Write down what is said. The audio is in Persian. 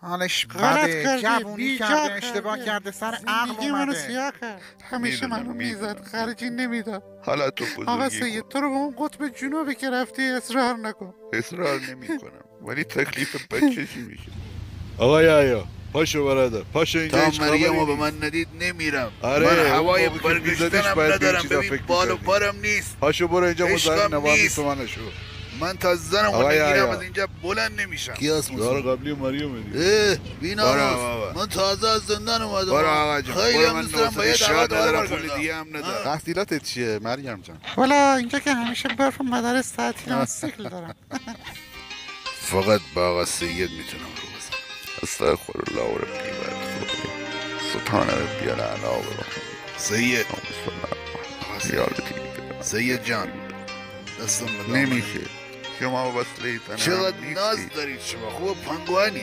حالش غلط بده، کردی، جوونی بیجا کرده، کردی. اشتباه کرده، سر عقل زندگی منو اومده. سیاه کرد. همیشه میدونم، منو میزد، میدونم. خرجی نمیداد. حالا تو آقا بزرگی سید کن. تو رو به اون قطب جنوبی که رفتی اصرار نکن. اصرار نمی کنم ولی تکلیف بچه چی میشه؟ آقا یا پاشو برادر، پاشو اینجا تا هیچ خبری مریم رو به نیست. من ندید نمیرم. آره، من اون هوای موقع که میزدیش برگشتنم باید به این ندارم. چیزا ببین فکر بال و میکردی. پارم نیست. پاشو برو اینجا مزاحم عشقم نوام نیست. تومنشو. من تا زنم رو آقا نگیرم یا. از اینجا بلند نمیشم. کی اسم دار قبلی مریم دیگه. بیناموس، من تازه از زندان اومدم. برو آقا جان، خیلی هم دوست دارم باید عقد دارم، پول دیگه هم ندارم. تحصیلاتت چیه مریم جان؟ والا اینجا که همیشه برف مدارس تعطیل سیکل دارم. فقط با آقا سید میتونم رو بزنم. استغفر الله ربی و اتوب سبحان ربی الاعلی و سید سید جان دستم نمیشه، شما وصله تنم چقدر نیستی. ناز دارید شما، خوب پنگوانی.